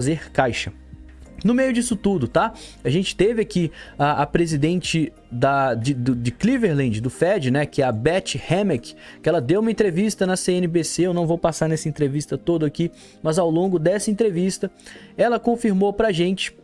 fazer caixa. No meio disso tudo, tá? A gente teve aqui a presidente de Cleveland, do Fed, né? Que é a Beth Hammack, que ela deu uma entrevista na CNBC. Eu não vou passar nessa entrevista toda aqui, mas ao longo dessa entrevista, ela confirmou pra gente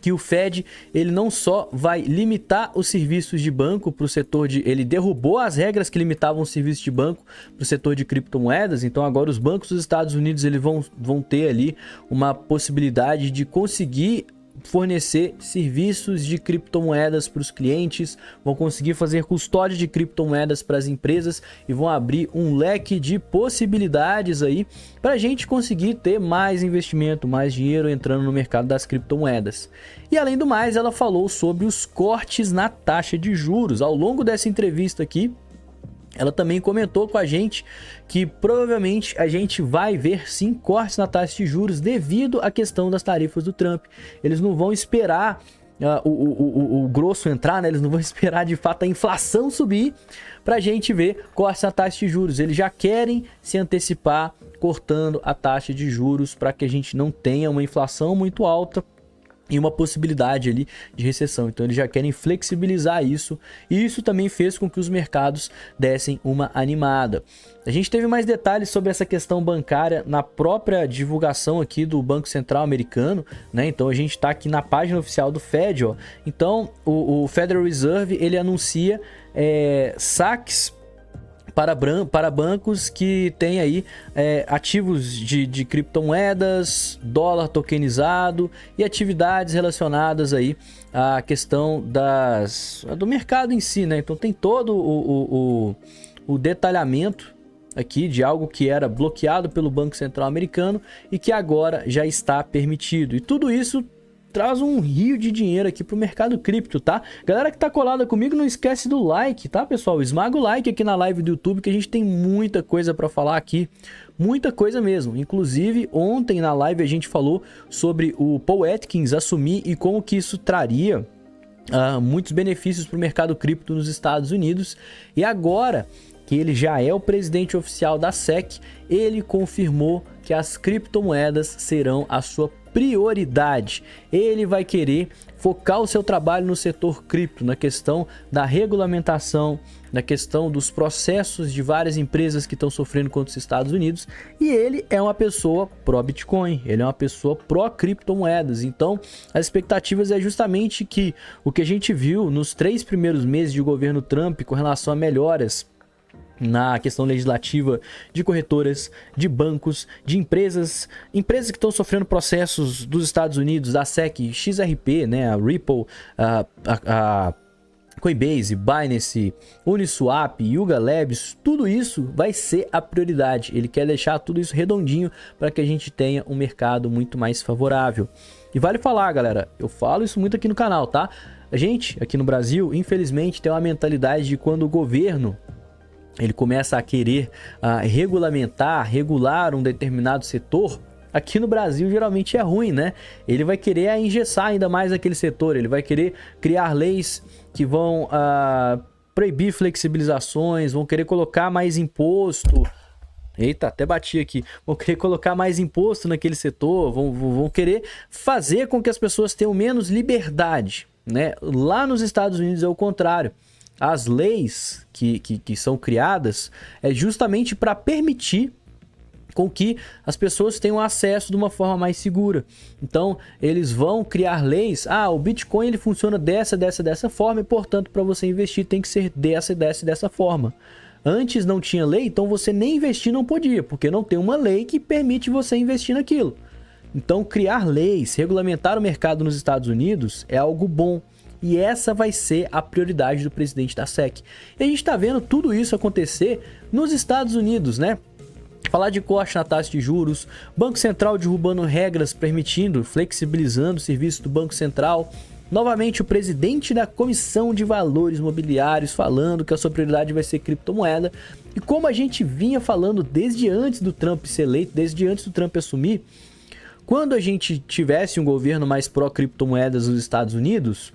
que o Fed, ele não só vai limitar os serviços de banco para o setor de... Ele derrubou as regras que limitavam os serviços de banco para o setor de criptomoedas. Então agora os bancos dos Estados Unidos eles vão ter ali uma possibilidade de conseguir fornecer serviços de criptomoedas para os clientes, vão conseguir fazer custódia de criptomoedas para as empresas e vão abrir um leque de possibilidades aí para a gente conseguir ter mais investimento, mais dinheiro entrando no mercado das criptomoedas. E além do mais, ela falou sobre os cortes na taxa de juros. Ao longo dessa entrevista aqui, ela também comentou com a gente que provavelmente a gente vai ver sim cortes na taxa de juros devido à questão das tarifas do Trump. Eles não vão esperar o grosso entrar, né? Eles não vão esperar de fato a inflação subir para a gente ver cortes na taxa de juros. Eles já querem se antecipar cortando a taxa de juros para que a gente não tenha uma inflação muito alta e uma possibilidade ali de recessão. Então eles já querem flexibilizar isso, e isso também fez com que os mercados dessem uma animada. A gente teve mais detalhes sobre essa questão bancária na própria divulgação aqui do Banco Central americano, né? Então a gente está aqui na página oficial do Fed, ó. Então o Federal Reserve ele anuncia saques para bancos que têm aí ativos de criptomoedas, dólar tokenizado e atividades relacionadas aí à questão do mercado em si, né? Então tem todo o detalhamento aqui de algo que era bloqueado pelo Banco Central americano e que agora já está permitido. E tudo isso traz um rio de dinheiro aqui pro mercado cripto, tá? Galera que tá colada comigo, não esquece do like, tá, pessoal? Esmaga o like aqui na live do YouTube, que a gente tem muita coisa para falar aqui. Muita coisa mesmo. Inclusive, ontem na live a gente falou sobre o Paul Atkins assumir e como que isso traria muitos benefícios para o mercado cripto nos Estados Unidos. E agora que ele já é o presidente oficial da SEC, ele confirmou que as criptomoedas serão a sua prioridade. Ele vai querer focar o seu trabalho no setor cripto, na questão da regulamentação, na questão dos processos de várias empresas que estão sofrendo contra os Estados Unidos, e ele é uma pessoa pró-Bitcoin, ele é uma pessoa pró-criptomoedas. Então, as expectativas é justamente que o que a gente viu nos 3 primeiros meses de governo Trump com relação a melhoras na questão legislativa de corretoras, de bancos, de empresas que estão sofrendo processos dos Estados Unidos, da SEC, XRP, né, a Ripple, a Coinbase, Binance, Uniswap, Yuga Labs, tudo isso vai ser a prioridade. Ele quer deixar tudo isso redondinho para que a gente tenha um mercado muito mais favorável. E vale falar, galera, eu falo isso muito aqui no canal, tá? A gente, aqui no Brasil, infelizmente, tem uma mentalidade de quando o governo ele começa a querer regular um determinado setor, aqui no Brasil geralmente é ruim, né? Ele vai querer engessar ainda mais aquele setor, ele vai querer criar leis que vão proibir flexibilizações, vão querer colocar mais imposto. Eita, até bati aqui. Vão querer colocar mais imposto naquele setor, vão querer fazer com que as pessoas tenham menos liberdade, né? Lá nos Estados Unidos é o contrário. As leis que são criadas é justamente para permitir com que as pessoas tenham acesso de uma forma mais segura. Então, eles vão criar leis. O Bitcoin ele funciona dessa forma e, portanto, para você investir tem que ser dessa forma. Antes não tinha lei, então você nem investir não podia, porque não tem uma lei que permite você investir naquilo. Então, criar leis, regulamentar o mercado nos Estados Unidos é algo bom. E essa vai ser a prioridade do presidente da SEC. E a gente está vendo tudo isso acontecer nos Estados Unidos, né? Falar de corte na taxa de juros, Banco Central derrubando regras, permitindo, flexibilizando o serviço do Banco Central. Novamente o presidente da Comissão de Valores Mobiliários falando que a sua prioridade vai ser criptomoeda. E como a gente vinha falando desde antes do Trump ser eleito, desde antes do Trump assumir, quando a gente tivesse um governo mais pró-criptomoedas nos Estados Unidos,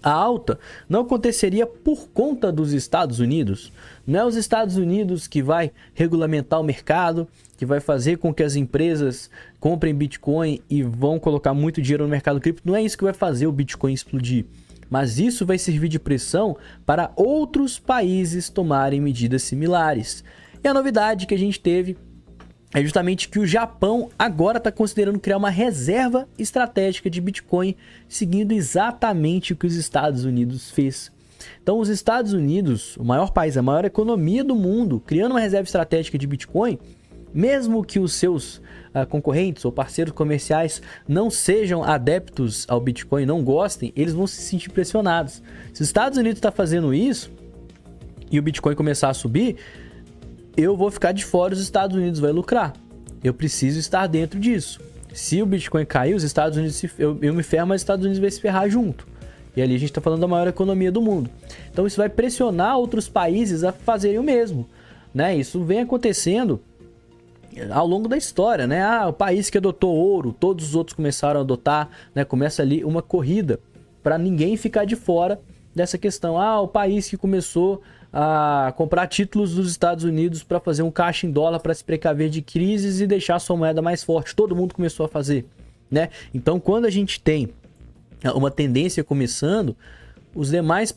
A alta não aconteceria por conta dos Estados Unidos. Não é os Estados Unidos que vai regulamentar o mercado, que vai fazer com que as empresas comprem Bitcoin e vão colocar muito dinheiro no mercado cripto. Não é isso que vai fazer o Bitcoin explodir. Mas isso vai servir de pressão para outros países tomarem medidas similares. E a novidade que a gente teve é justamente que o Japão agora está considerando criar uma reserva estratégica de Bitcoin, seguindo exatamente o que os Estados Unidos fez. Então, os Estados Unidos, o maior país, a maior economia do mundo, criando uma reserva estratégica de Bitcoin, mesmo que os seus concorrentes ou parceiros comerciais não sejam adeptos ao Bitcoin, não gostem, eles vão se sentir pressionados. Se os Estados Unidos está fazendo isso e o Bitcoin começar a subir, eu vou ficar de fora, os Estados Unidos vai lucrar. Eu preciso estar dentro disso. Se o Bitcoin cair, os Estados Unidos eu me ferro, mas os Estados Unidos vai se ferrar junto. E ali a gente está falando da maior economia do mundo. Então isso vai pressionar outros países a fazerem o mesmo, né? Isso vem acontecendo ao longo da história, né? O país que adotou ouro, todos os outros começaram a adotar, né? Começa ali uma corrida para ninguém ficar de fora dessa questão. O país que começou a comprar títulos dos Estados Unidos para fazer um caixa em dólar para se precaver de crises e deixar sua moeda mais forte. Todo mundo começou a fazer, né? Então, quando a gente tem uma tendência começando, os demais